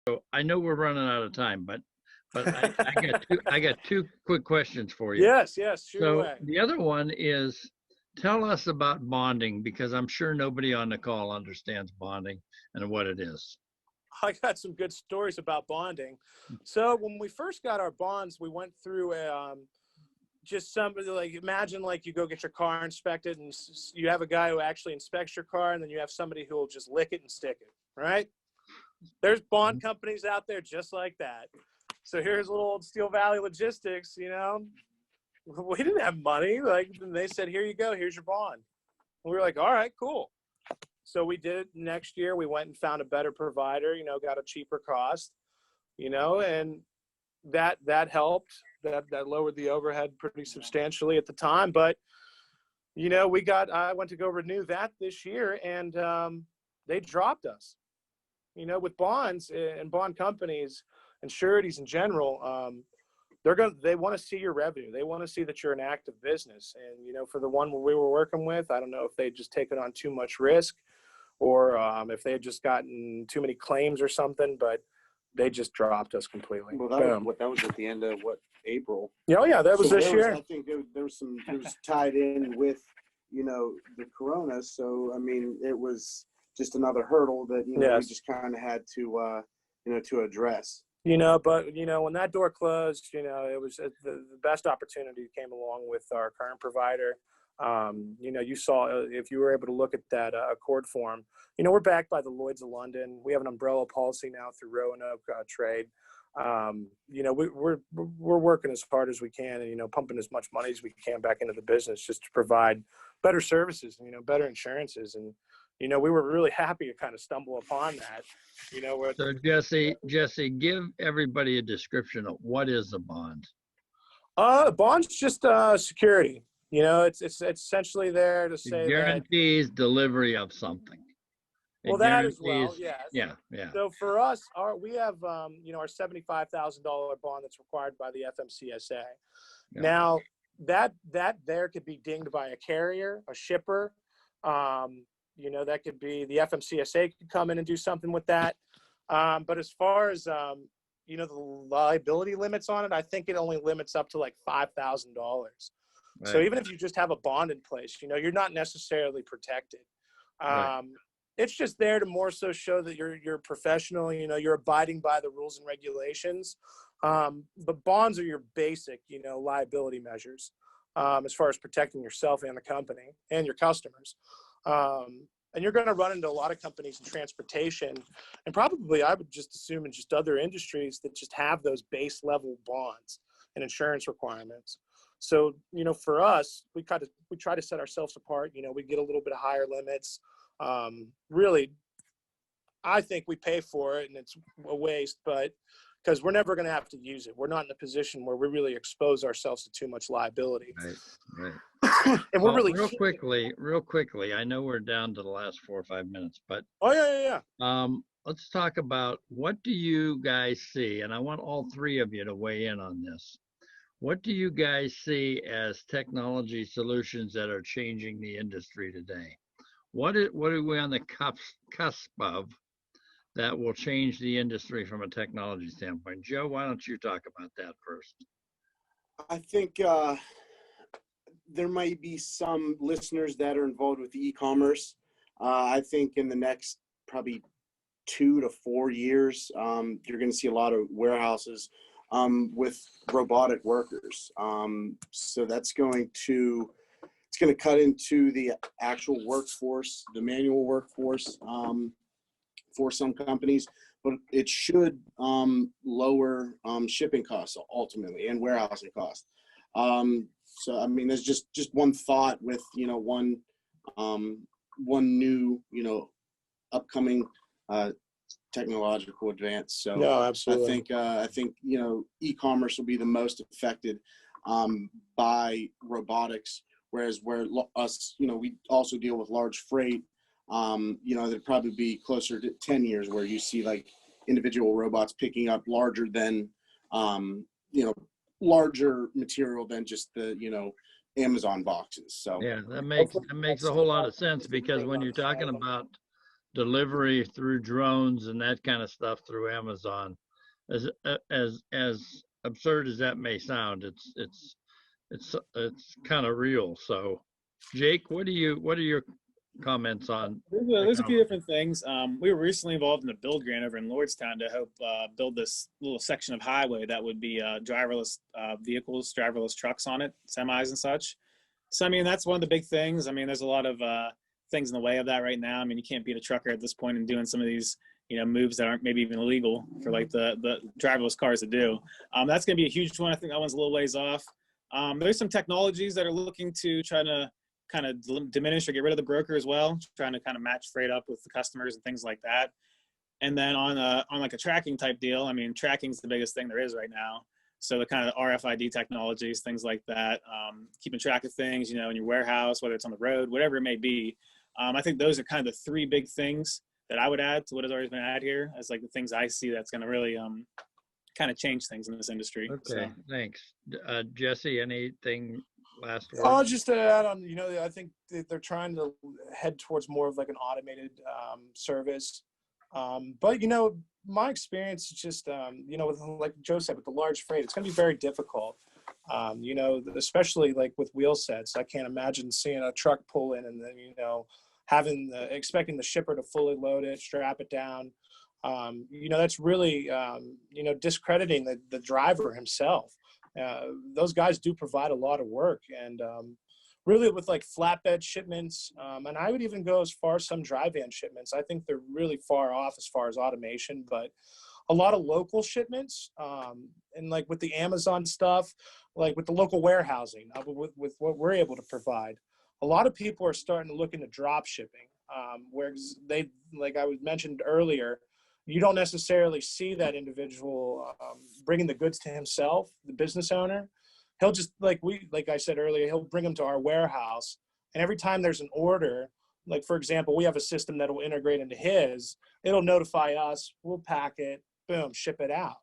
So I know we're running out of time, but I got two quick questions for you. Yes, shoot So away. the other one is, tell us about bonding, because I'm sure nobody on the call understands bonding and what it is. I got some good stories about bonding. So when we first got our bonds, we went through just somebody, like, imagine like you go get your car inspected and you have a guy who actually inspects your car, and then you have somebody who will just lick it and stick it, right? There's bond companies out there just like that. So here's little old Steel Valley Logistics, you know, we didn't have money. Like, they said, here you go, here's your bond. And we were like, all right, cool. So we did it next year. We went and found a better provider, you know, got a cheaper cost, you know, and that helped. That lowered the overhead pretty substantially at the time. But, you know, I went to go renew that this year, and they dropped us. You know, with bonds and bond companies and sureties in general, they want to see your revenue. They want to see that you're an active business. And, you know, for the one we were working with, I don't know if they'd just taken on too much risk, or if they had just gotten too many claims or something, but they just dropped us completely. Well, that was at the end of April. Oh yeah, that was so this year. I think it was tied in with, you know, the Corona. So I mean, it was just another hurdle that, you know, Yes. we just kind of had to you know, to address. You know, but, you know, when that door closed, you know, it was the best opportunity came along with our current provider. You know, you saw, if you were able to look at that Accord form, you know, we're backed by the Lloyd's of London. We have an umbrella policy now through Roanoke Trade. You know, we're working as hard as we can, and, you know, pumping as much money as we can back into the business just to provide better services, you know, better insurances. And, you know, we were really happy to kind of stumble upon that. You know, so Jesse, give everybody a description of what is a bond. Bond's just security. You know, it's essentially there to say it guarantees delivery of something. Well, that as well, yes. Yeah. So for us, we have, you know, our $75,000 bond that's required by the FMCSA. Yeah. Now, that there could be dinged by a carrier, a shipper. You know, that could be the FMCSA could come in and do something with that. But as far as, you know, the liability limits on it, I think it only limits up to like $5,000. Right. So even if you just have a bond in place, you know, you're not necessarily protected. Right. It's just there to more so show that you're professional, you know, you're abiding by the rules and regulations. But bonds are your basic, you know, liability measures as far as protecting yourself and the company and your customers. And you're going to run into a lot of companies in transportation, and probably I would just assume in just other industries that just have those base level bonds and insurance requirements. So, you know, for us, we try to set ourselves apart. You know, we get a little bit of higher limits. Really, I think we pay for it, and it's a waste, but because we're never going to have to use it. We're not in a position where we really expose ourselves to too much liability. Right. And we're really real quickly. I know we're down to the last 4 or 5 minutes, but let's talk about, what do you guys see? And I want all three of you to weigh in on this. What do you guys see as technology solutions that are changing the industry today? What are we on the cusp of that will change the industry from a technology standpoint? Joe, why don't you talk about that first? I think there might be some listeners that are involved with e-commerce. I think in the next probably 2 to 4 years, you're going to see a lot of warehouses with robotic workers. So it's going to cut into the actual workforce, the manual workforce for some companies, but it should lower shipping costs ultimately and warehousing costs. So, I mean, there's just one thought with, you know, one new, you know, upcoming technological advance. So no, absolutely. I think, you know, e-commerce will be the most affected by robotics, whereas us, you know, we also deal with large freight. You know, there'd probably be closer to 10 years where you see like individual robots picking up larger than, you know, larger material than just the, you know, Amazon boxes. So yeah, that makes a whole lot of sense, because when you're talking about delivery through drones and that kind of stuff through Amazon. As absurd as that may sound, it's kind of real. So, Jake, what are your comments on? There's a few different things. We were recently involved in a build grant over in Lordstown to help build this little section of highway that would be driverless vehicles, driverless trucks on it, semis and such. So, I mean, that's one of the big things. I mean, there's a lot of things in the way of that right now. I mean, you can't beat a trucker at this point in doing some of these, moves that aren't maybe even illegal for like the driverless cars to do. That's going to be a huge one. I think that one's a little ways off. There's some technologies that are looking to try to kind of diminish or get rid of the broker as well, trying to kind of match freight up with the customers and things like that. And then on like a tracking type deal, I mean, tracking is the biggest thing there is right now. So the kind of RFID technologies, things like that, keeping track of things, in your warehouse, whether it's on the road, whatever it may be. I think those are kind of the three big things that I would add to what has already been added here as like the things I see that's going to really kind of change things in this industry. Okay, so. Thanks. Jesse, anything last word? Just to add on, I think they're trying to head towards more of like an automated service. But, my experience is just, with, like Joe said, with the large freight, it's going to be very difficult. Especially like with wheel sets. I can't imagine seeing a truck pull in and then, expecting the shipper to fully load it, strap it down. That's really, discrediting the driver himself. Those guys do provide a lot of work, and really with like flatbed shipments, and I would even go as far as some dry van shipments. I think they're really far off as far as automation, but a lot of local shipments, and like with the Amazon stuff, like with the local warehousing, with what we're able to provide, a lot of people are starting to look into drop shipping, where they, like I was mentioned earlier, you don't necessarily see that individual bringing the goods to himself, the business owner. He'll just, like I said earlier, he'll bring them to our warehouse. And every time there's an order, like for example, we have a system that will integrate into his, it'll notify us, we'll pack it, boom, ship it out.